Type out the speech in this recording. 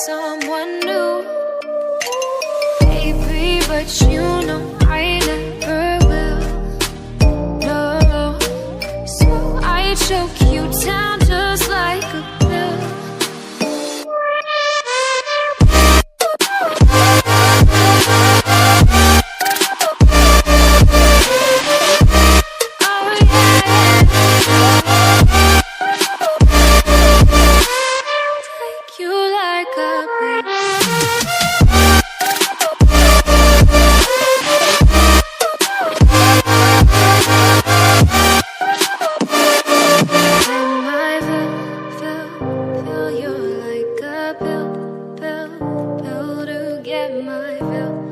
someone new, baby, but you know I never will. No, so I choke you down just like a pill. Pill to get my fill.